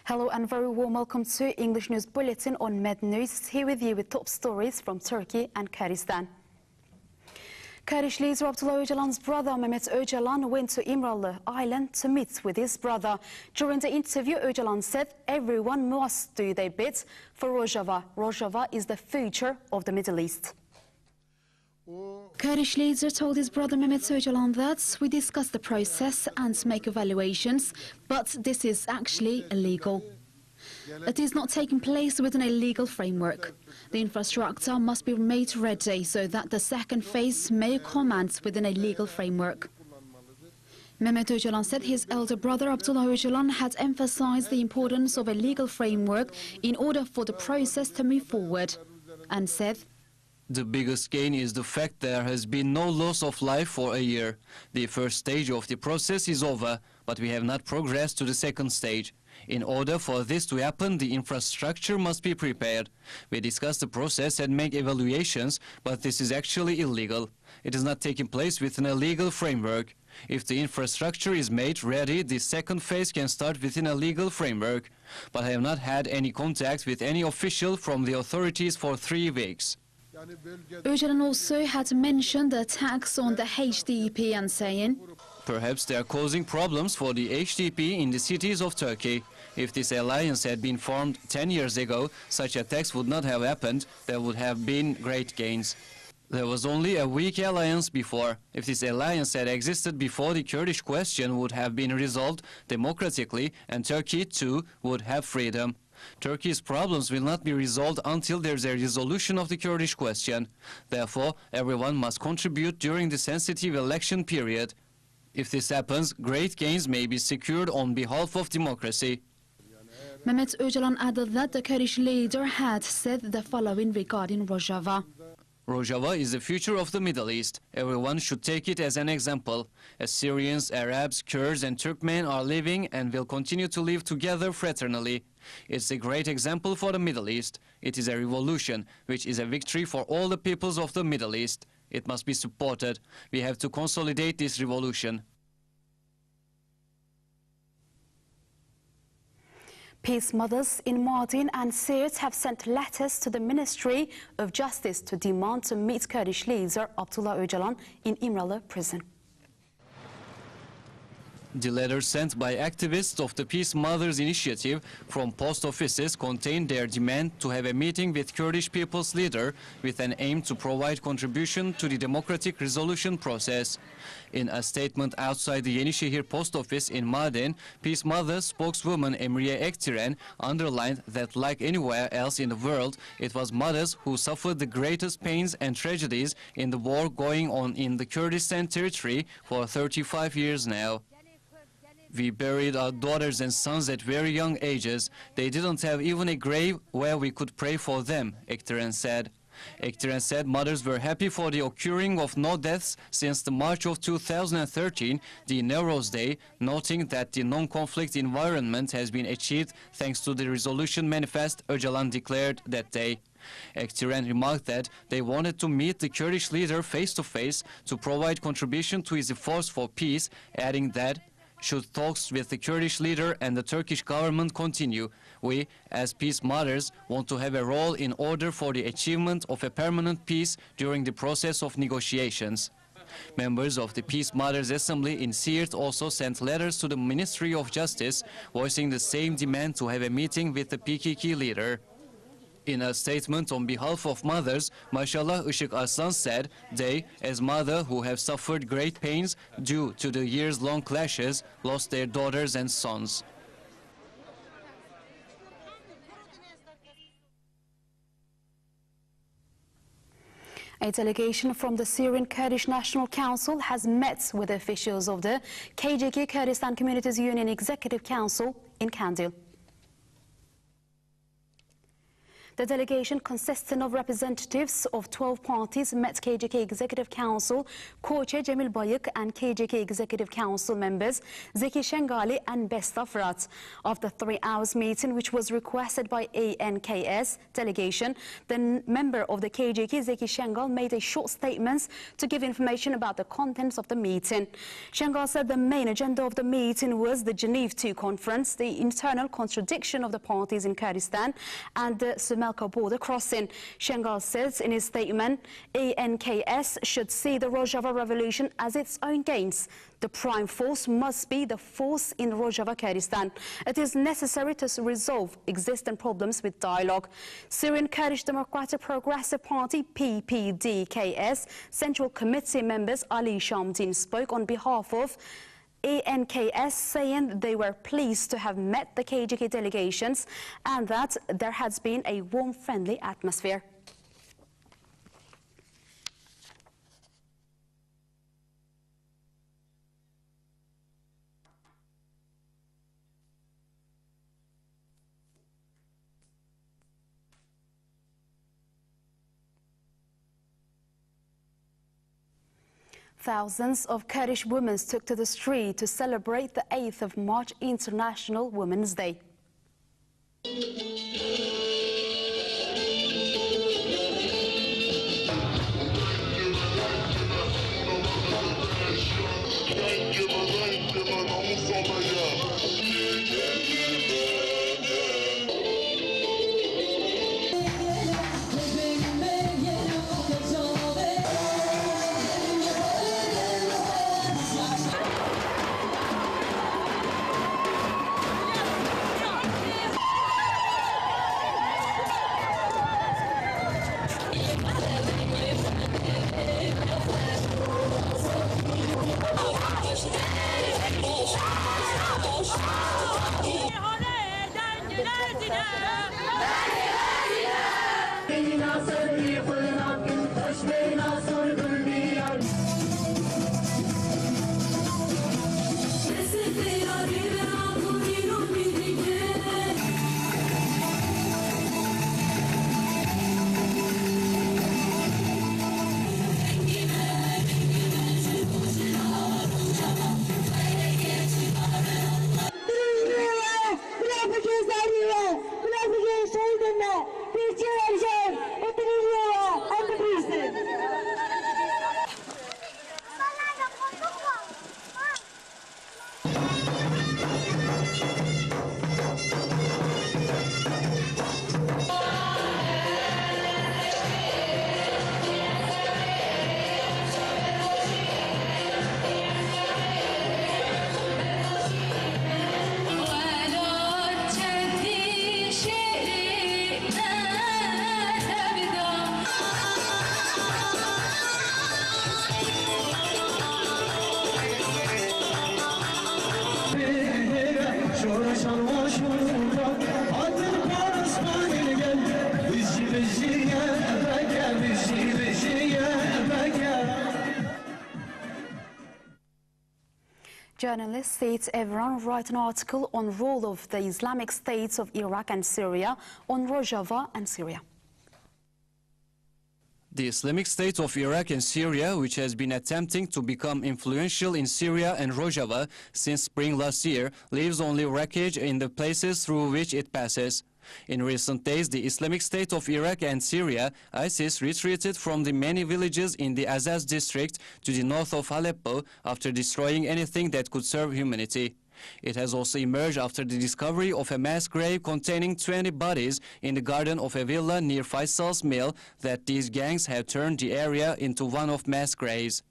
Hello and very warm welcome to English News Bulletin on Med News. Here with you with top stories from Turkey and Kurdistan. Kurdish leader Abdullah Öcalan's brother Mehmet Öcalan went to İmralı Island to meet with his brother. During the interview, Öcalan said everyone must do their bit for Rojava. Rojava is the future of the Middle East. Kurdish leader told his brother Mehmet Öcalan that we discuss the process and make evaluations, but this is actually illegal. It is not taking place within a legal framework. The infrastructure must be made ready so that the second phase may commence within a legal framework. Mehmet Öcalan said his elder brother Abdullah Öcalan had emphasized the importance of a legal framework in order for the process to move forward, and said, "The biggest gain is the fact there has been no loss of life for a year. The first stage of the process is over, but we have not progressed to the second stage. In order for this to happen, the infrastructure must be prepared. We discuss the process and make evaluations, but this is actually illegal. It is not taking place within a legal framework. If the infrastructure is made ready, the second phase can start within a legal framework. But I have not had any contact with any official from the authorities for 3 weeks." Öcalan also had mentioned the attacks on the HDP and saying, "Perhaps they are causing problems for the HDP in the cities of Turkey. If this alliance had been formed 10 years ago, such attacks would not have happened. There would have been great gains. There was only a weak alliance before. If this alliance had existed before, the Kurdish question would have been resolved democratically, and Turkey too would have freedom. Turkey's problems will not be resolved until there is a resolution of the Kurdish question. Therefore, everyone must contribute during the sensitive election period. If this happens, great gains may be secured on behalf of democracy." Mehmet Öcalan added that the Kurdish leader had said the following regarding Rojava. "Rojava is the future of the Middle East. Everyone should take it as an example. Assyrians, Arabs, Kurds and Turkmen are living and will continue to live together fraternally. It's a great example for the Middle East. It is a revolution, which is a victory for all the peoples of the Middle East. It must be supported. We have to consolidate this revolution." Peace mothers in Mardin and Siirt have sent letters to the Ministry of Justice to demand to meet Kurdish leader Abdullah Öcalan in İmralı prison. The letters sent by activists of the Peace Mothers Initiative from post offices contained their demand to have a meeting with Kurdish people's leader with an aim to provide contribution to the democratic resolution process. In a statement outside the Yenişehir post office in Mardin, Peace Mothers spokeswoman Emriye Ektiren underlined that like anywhere else in the world, it was mothers who suffered the greatest pains and tragedies in the war going on in the Kurdistan territory for 35 years now. "We buried our daughters and sons at very young ages. They didn't have even a grave where we could pray for them," Ektiren said. Ektiren said mothers were happy for the occurring of no deaths since the March of 2013, the Nowruz Day, noting that the non-conflict environment has been achieved thanks to the resolution manifest Öcalan declared that day. Ektiren remarked that they wanted to meet the Kurdish leader face-to-face to provide contribution to his efforts for peace, adding that should talks with the Kurdish leader and the Turkish government continue, we, as peace mothers, want to have a role in order for the achievement of a permanent peace during the process of negotiations. Members of the Peace Mothers Assembly in Siirt also sent letters to the Ministry of Justice, voicing the same demand to have a meeting with the PKK leader. In a statement on behalf of mothers, Mashallah Işık Arslan said they, as mothers who have suffered great pains due to the years-long clashes, lost their daughters and sons. A delegation from the Syrian Kurdish National Council has met with officials of the KCK Kurdistan Communities Union Executive Council in Kandil. The delegation, consisting of representatives of 12 parties, met KJK Executive Council co-chair Cemil Bayık and KJK Executive Council members Zeki Şengali and Besta Fırat. After 3 hours meeting, which was requested by ANKS delegation, the member of the KJK, Zeki Şengal, made a short statement to give information about the contents of the meeting. Şengal said the main agenda of the meeting was the Geneva II conference, the internal contradiction of the parties in Kurdistan, and the Sumelka border crossing. Şengal says in his statement, ANKS should see the Rojava revolution as its own gains. The prime force must be the force in Rojava, Kurdistan. It is necessary to resolve existing problems with dialogue. Syrian Kurdish Democratic Progressive Party, PPDKS, Central Committee members Ali Shamdin spoke on behalf of ANKS, saying they were pleased to have met the KJK delegations and that there has been a warm, friendly atmosphere. Thousands of Kurdish women took to the street to celebrate the 8th of March, International Women's Day. Journalist Seyit Evran wrote an article on role of the Islamic states of Iraq and Syria on Rojava and Syria. The Islamic State of Iraq and Syria, which has been attempting to become influential in Syria and Rojava since spring last year, leaves only wreckage in the places through which it passes. In recent days, the Islamic State of Iraq and Syria, ISIS, retreated from the many villages in the Azaz district to the north of Aleppo after destroying anything that could serve humanity. It has also emerged after the discovery of a mass grave containing 20 bodies in the garden of a villa near Faisal's mill that these gangs have turned the area into one of mass graves.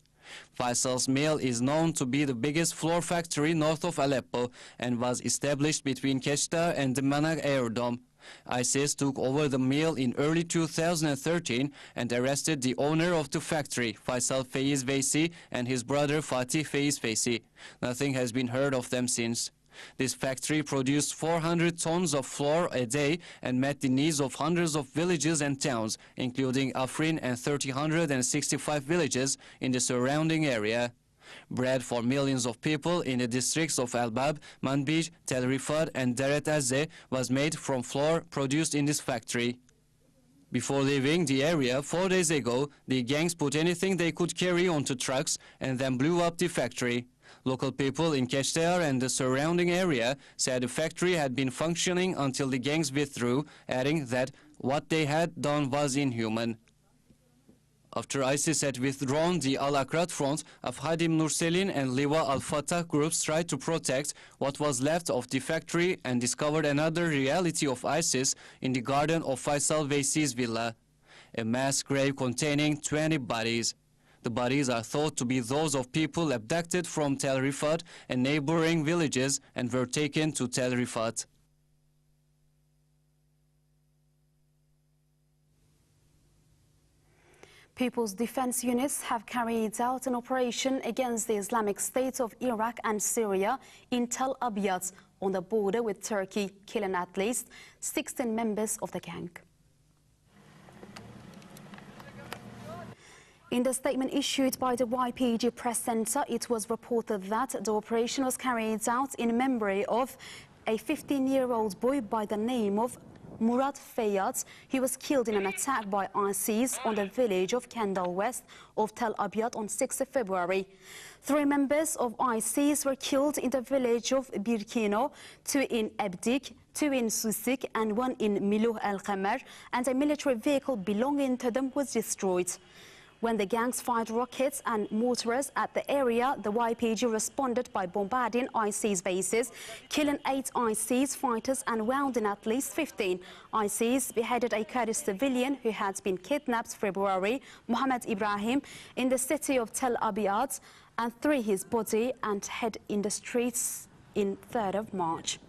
Faisal's mill is known to be the biggest floor factory north of Aleppo and was established between Keshta and the Manag Aerodrome. ISIS took over the mill in early 2013 and arrested the owner of the factory, Faisal Faiz Veisi, and his brother Fatih Faiz Veisi. Nothing has been heard of them since. This factory produced 400 tons of flour a day and met the needs of hundreds of villages and towns, including Afrin and 365 villages in the surrounding area. Bread for millions of people in the districts of Elbab, Manbij, Tel Rifat and Deret Azze was made from flour produced in this factory. Before leaving the area 4 days ago, the gangs put anything they could carry onto trucks and then blew up the factory. Local people in Keshtehar and the surrounding area said the factory had been functioning until the gangs withdrew, adding that what they had done was inhuman. After ISIS had withdrawn, the Al-Akrat Front of Hadim Nurselin and Liwa al-Fatah groups tried to protect what was left of the factory and discovered another reality of ISIS in the garden of Faisal Veysi's villa, a mass grave containing 20 bodies. The bodies are thought to be those of people abducted from Tel Rifat and neighboring villages and were taken to Tel Rifat. People's defense units have carried out an operation against the Islamic State of Iraq and Syria in Tel Abyad on the border with Turkey, killing at least 16 members of the gang. In the statement issued by the YPG Press Center, it was reported that the operation was carried out in memory of a 15-year-old boy by the name of Murad Fayyad. He was killed in an attack by ISIS on the village of Kendal west of Tel Abyad on 6 February. 3 members of ISIS were killed in the village of Birkino, 2 in Abdik, 2 in Susik and 1 in Miluh al-Qamar, and a military vehicle belonging to them was destroyed. When the gangs fired rockets and mortars at the area, the YPG responded by bombarding ISIS bases, killing 8 ISIS fighters and wounding at least 15. ISIS beheaded a Kurdish civilian who had been kidnapped February, Mohammed Ibrahim, in the city of Tel Abyad, and threw his body and head in the streets in 3rd of March.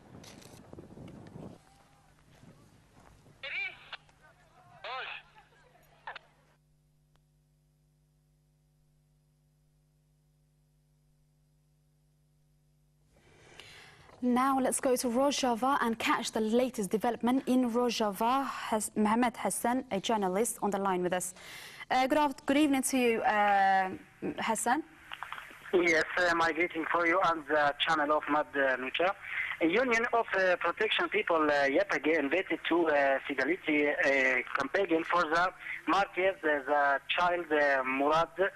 Now let's go to Rojava and catch the latest development in Rojava. Mohammed Hassan, a journalist, on the line with us. Good evening to you, Hassan. Yes, my greeting for you and the channel of Mad Nucha. A Union of Protection People yet again invited to Fidelity campaign for the martyrs, the child Murad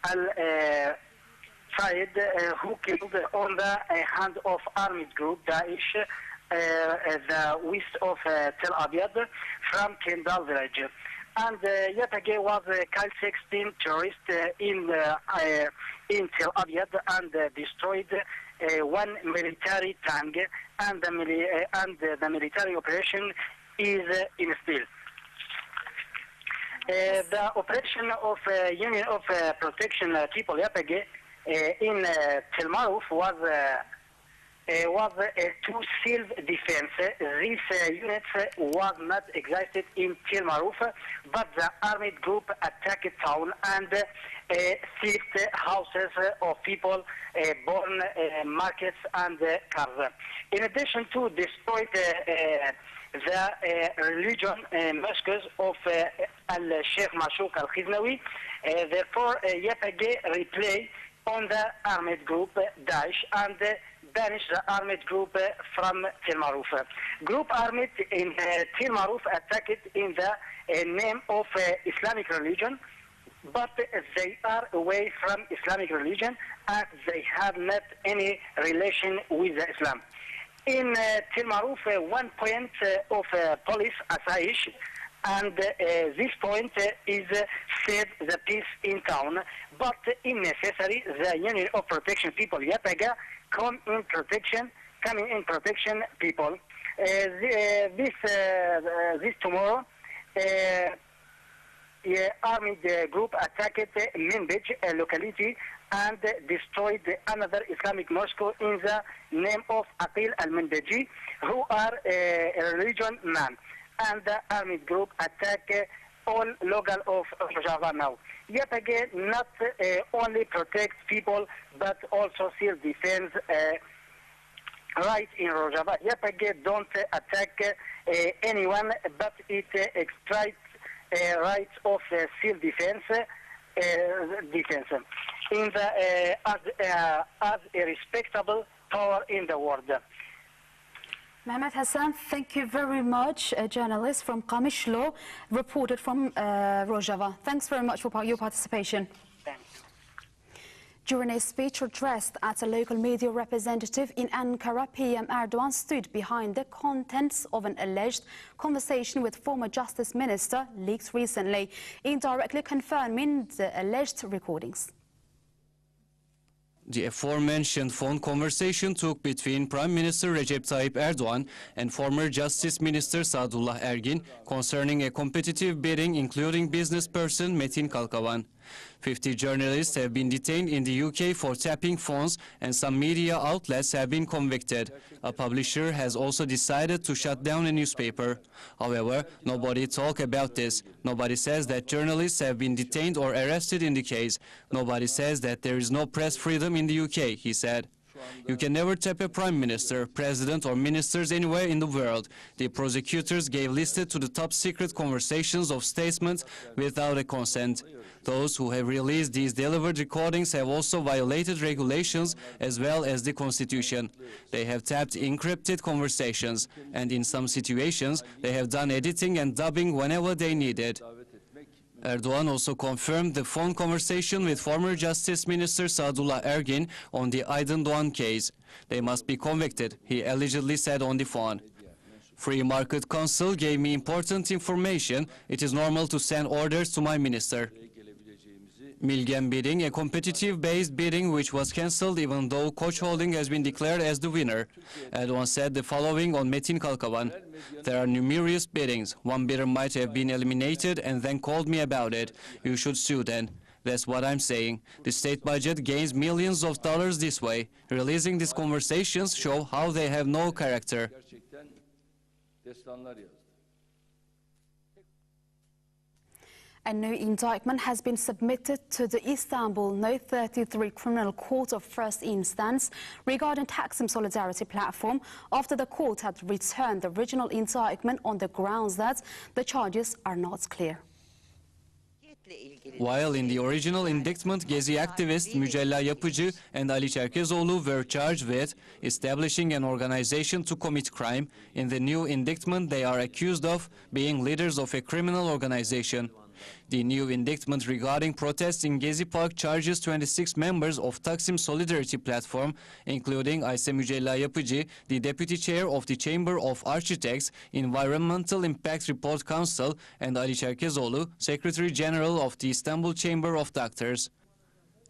al Said, who killed on the hand of armed group Daesh, the west of Tel Abyad from Kendal village. And yet again was killed 16 terrorists in Tel Abyad and destroyed 1 military tank, and the military operation is in still. The operation of Union of Protection People yet again in Tel Maruf was to self-defense. This unit was not existed in Tel Maruf, but the armed group attacked town and seized houses of people, born markets and cars. In addition to destroy the religion mosques of Al-Sheikh Mashouk Al-Khiznawi, therefore yet again replay on the armed group Daesh and banish the armed group from Tel Maruf. Group armed in Tel Maruf attacked in the name of Islamic religion, but they are away from Islamic religion and they have not any relation with Islam. In Tel Maruf, 1 point of police Asaish, and this point is save the peace in town, but if necessary, the Union of Protection People Yataga coming in protection people. This tomorrow, armed group attacked Minbij locality and destroyed another Islamic mosque in the name of Aqil al-Minbaji, who are a religion man. And the armed group attack all local of Rojava now. Yet again, not only protect people, but also self-defense right in Rojava. Yet again, don't attack anyone, but it extracts rights of self-defense in the as a respectable power in the world. Mehmet Hassan, thank you very much. A journalist from Kamishlo reported from Rojava. Thanks very much for your participation. During a speech addressed at a local media representative in Ankara, PM Erdogan stood behind the contents of an alleged conversation with former Justice Minister leaked recently, indirectly confirming the alleged recordings. The aforementioned phone conversation took between Prime Minister Recep Tayyip Erdogan and former Justice Minister Sadullah Ergin concerning a competitive bidding including business person Metin Kalkavan. 50 journalists have been detained in the UK for tapping phones and some media outlets have been convicted. A publisher has also decided to shut down a newspaper. However, nobody talks about this. Nobody says that journalists have been detained or arrested in the case. Nobody says that there is no press freedom in the UK, he said. You can never tap a prime minister, president or ministers anywhere in the world. The prosecutors gave listed to the top secret conversations of statesmen without a consent. Those who have released these delivered recordings have also violated regulations as well as the constitution. They have tapped encrypted conversations, and in some situations they have done editing and dubbing whenever they needed. Erdogan also confirmed the phone conversation with former Justice Minister Sadullah Ergin on the Aydın Doğan case. They must be convicted, he allegedly said on the phone. Free Market Council gave me important information. It is normal to send orders to my minister. Milgen bidding, a competitive-based bidding which was cancelled even though Koç Holding has been declared as the winner. Erdogan said the following on Metin Kalkavan. There are numerous biddings. One bidder might have been eliminated and then called me about it. You should sue then. That's what I'm saying. The state budget gains millions of dollars this way. Releasing these conversations show how they have no character. A new indictment has been submitted to the Istanbul No. 33 Criminal Court of First Instance regarding Taksim Solidarity Platform after the court had returned the original indictment on the grounds that the charges are not clear. While in the original indictment, Gezi activist Mücella Yapıcı and Ali Çerkezoğlu were charged with establishing an organization to commit crime, in the new indictment they are accused of being leaders of a criminal organization. The new indictment regarding protests in Gezi Park charges 26 members of Taksim Solidarity Platform, including Ayse Mücella Yapıcı, the deputy chair of the Chamber of Architects, Environmental Impact Report Council, and Ali Çerkezoğlu, Secretary General of the Istanbul Chamber of Doctors.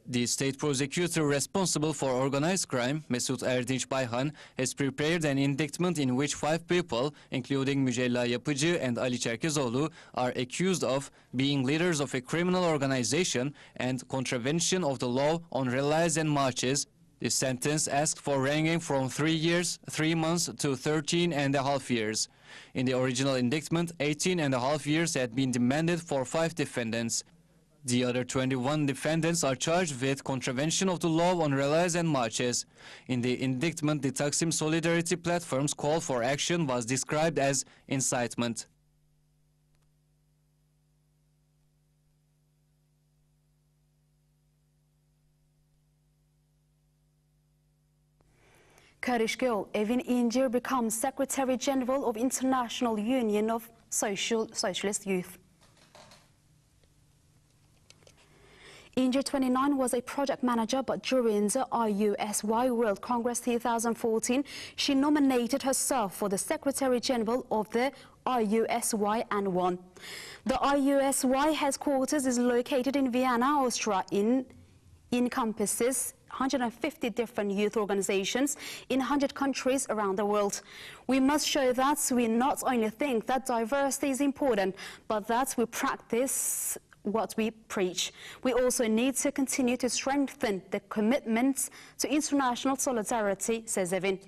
The state prosecutor responsible for organized crime, Mesut Erdinç Bayhan, has prepared an indictment in which 5 people, including Mücella Yapıcı and Ali Çerkezoğlu, are accused of being leaders of a criminal organization and contravention of the law on rallies and marches. The sentence asked for ranging from 3 years, 3 months to 13.5 years. In the original indictment, 18.5 years had been demanded for 5 defendants. The other 21 defendants are charged with contravention of the law on rallies and marches. In the indictment, the Taksim Solidarity Platform's call for action was described as incitement. Kurdish girl Evin İncir becomes Secretary General of International Union of Socialist Youth. İncir, 29, was a project manager, but during the IUSY World Congress 2014, she nominated herself for the Secretary General of the IUSY and won. The IUSY headquarters is located in Vienna, Austria, encompasses 150 different youth organizations in 100 countries around the world. We must show that we not only think that diversity is important, but that we practice what we preach. We also need to continue to strengthen the commitments to international solidarity, says Evin.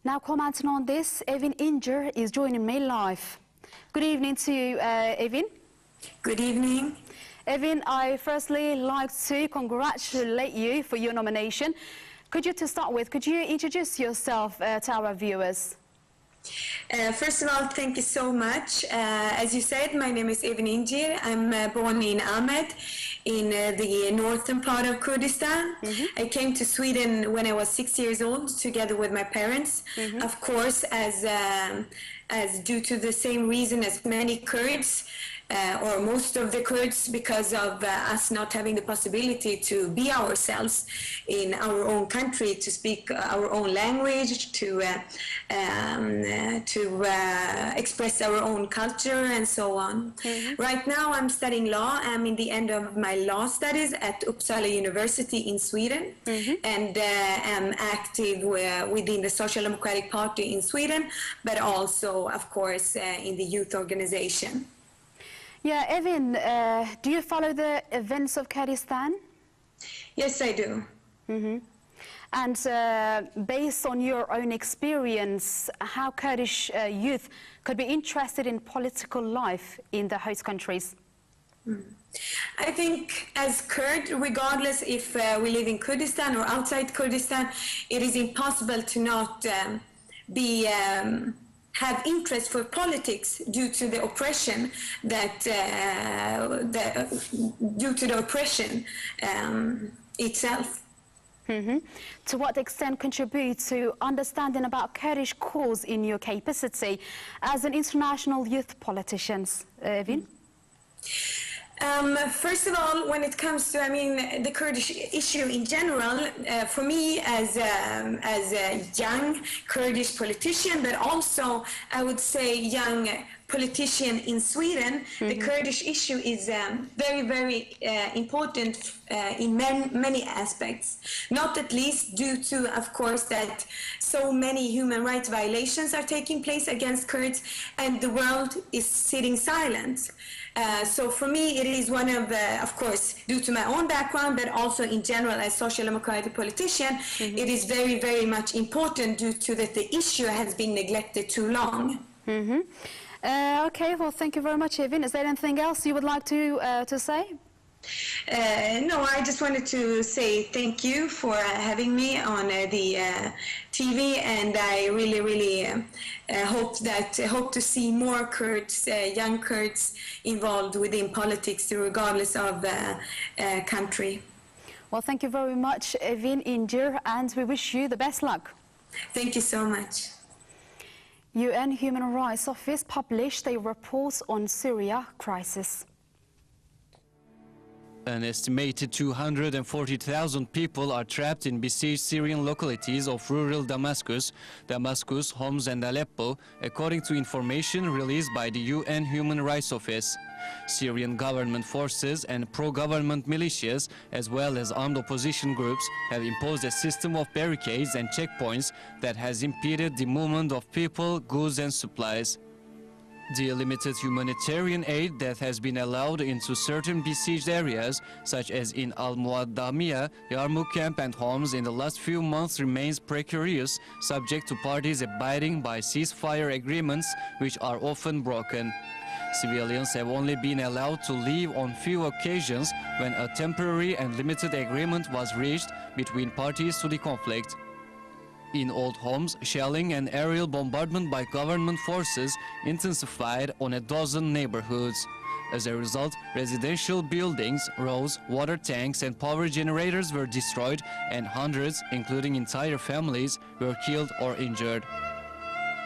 Now commenting on this, Evin İncir is joining me live. Good evening to you, Evin. Good evening. Evin, I firstly like to congratulate you for your nomination. To start with, could you introduce yourself to our viewers? First of all, thank you so much. As you said, my name is Evin Incir. I'm born in Ahmed, in the northern part of Kurdistan. I came to Sweden when I was 6 years old, together with my parents. Of course, as due to the same reason as many Kurds, or most of the Kurds, because of us not having the possibility to be ourselves in our own country, to speak our own language, to express our own culture, and so on. Right now, I'm studying law. I'm in the end of my law studies at Uppsala University in Sweden, and am active within the Social Democratic Party in Sweden, but also, of course, in the youth organization. Yeah, Evin, do you follow the events of Kurdistan? Yes, I do. And based on your own experience, how Kurdish youth could be interested in political life in the host countries? I think as Kurd, regardless if we live in Kurdistan or outside Kurdistan, it is impossible to not have interest for politics due to the oppression itself. To what extent contribute to understanding about Kurdish cause in your capacity as an international youth politician, Evin? First of all, when it comes to, the Kurdish issue in general, for me as a young Kurdish politician, but also I would say young politician in Sweden, the Kurdish issue is very, very important in many aspects. Not at least due to, of course, that so many human rights violations are taking place against Kurds, and the world is sitting silent. So for me, it is one of course, due to my own background, but also in general as social democratic politician, it is very, very much important due to that the issue has been neglected too long. Okay, well, thank you very much, Evin. Is there anything else you would like to say? No, I just wanted to say thank you for having me on the TV, and I really, really hope to see more Kurds, young Kurds, involved within politics, regardless of country. Well, thank you very much, Evin Incir, and we wish you the best luck. Thank you so much. UN Human Rights Office published a report on Syria crisis. An estimated 240,000 people are trapped in besieged Syrian localities of rural Damascus, Homs and Aleppo, according to information released by the UN Human Rights Office. Syrian government forces and pro-government militias, as well as armed opposition groups, have imposed a system of barricades and checkpoints that has impeded the movement of people, goods and supplies. The limited humanitarian aid that has been allowed into certain besieged areas, such as in Al-Muaddamiyah, Yarmouk camp and Homs in the last few months remains precarious, subject to parties abiding by ceasefire agreements, which are often broken. Civilians have only been allowed to leave on few occasions when a temporary and limited agreement was reached between parties to the conflict. In Old Homs, shelling and aerial bombardment by government forces intensified on a dozen neighborhoods. As a result, residential buildings, roads, water tanks and power generators were destroyed, and hundreds, including entire families, were killed or injured.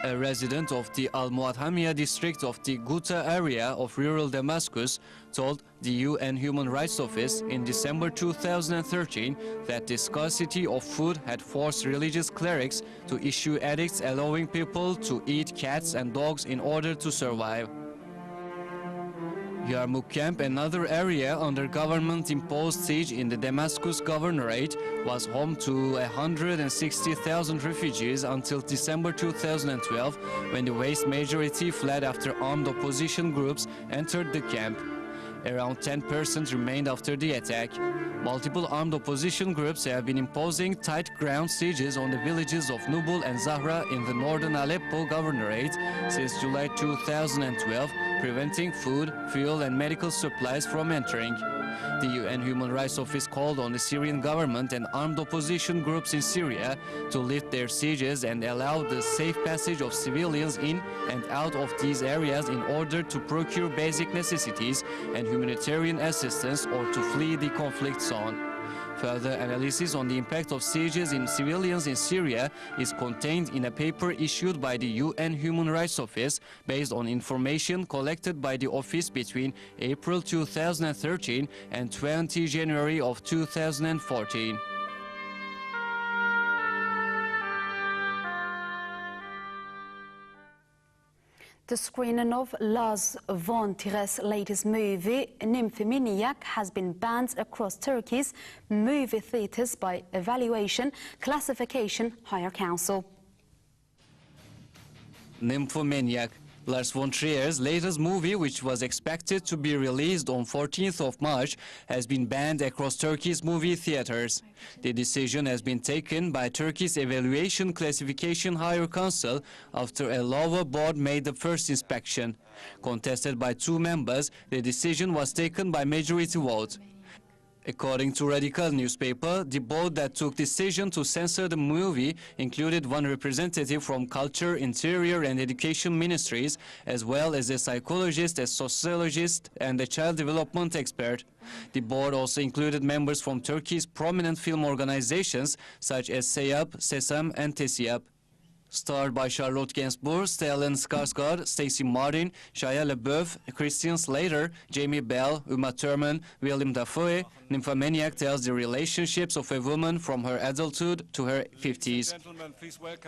A resident of the Al-Muaddamiyah district of the Ghouta area of rural Damascus told the UN Human Rights Office in December 2013 that the scarcity of food had forced religious clerics to issue edicts allowing people to eat cats and dogs in order to survive. Yarmouk camp, another area under government-imposed siege in the Damascus governorate, was home to 160,000 refugees until December 2012, when the vast majority fled after armed opposition groups entered the camp. Around 10% remained after the attack. Multiple armed opposition groups have been imposing tight ground sieges on the villages of Nubul and Zahra in the northern Aleppo governorate since July 2012, preventing food, fuel and medical supplies from entering. The UN Human Rights Office called on the Syrian government and armed opposition groups in Syria to lift their sieges and allow the safe passage of civilians in and out of these areas in order to procure basic necessities and humanitarian assistance or to flee the conflict zone. Further analysis on the impact of sieges in civilians in Syria is contained in a paper issued by the UN Human Rights Office based on information collected by the office between April 2013 and 20 January of 2014. The screening of Lars von Trier's latest movie, Nymphomaniac, has been banned across Turkey's movie theatres by Evaluation Classification Higher Council. Nymphomaniac, Lars von Trier's latest movie, which was expected to be released on 14th of March, has been banned across Turkey's movie theaters. The decision has been taken by Turkey's Evaluation Classification Higher Council after a lower board made the first inspection. Contested by 2 members, the decision was taken by majority vote. According to Radical newspaper, the board that took decision to censor the movie included 1 representative from Culture, Interior and Education Ministries, as well as a psychologist, a sociologist and a child development expert. The board also included members from Turkey's prominent film organizations such as SEYAP, SESAM and TESİAP. Starred by Charlotte Gainsbourg, Stellan Skarsgård, Stacey Martin, Shia LaBeouf, Christian Slater, Jamie Bell, Uma Thurman, Willem Dafoe, Nymphomaniac tells the relationships of a woman from her adulthood to her 50s.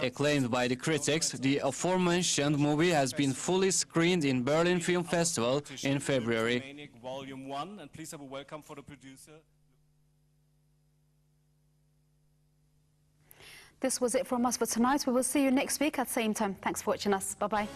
Acclaimed by the critics, the aforementioned movie has been fully screened in Berlin Film Festival in February. Volume 1, and please have a welcome for the producer. This was it from us for tonight. We will see you next week at the same time. Thanks for watching us. Bye-bye.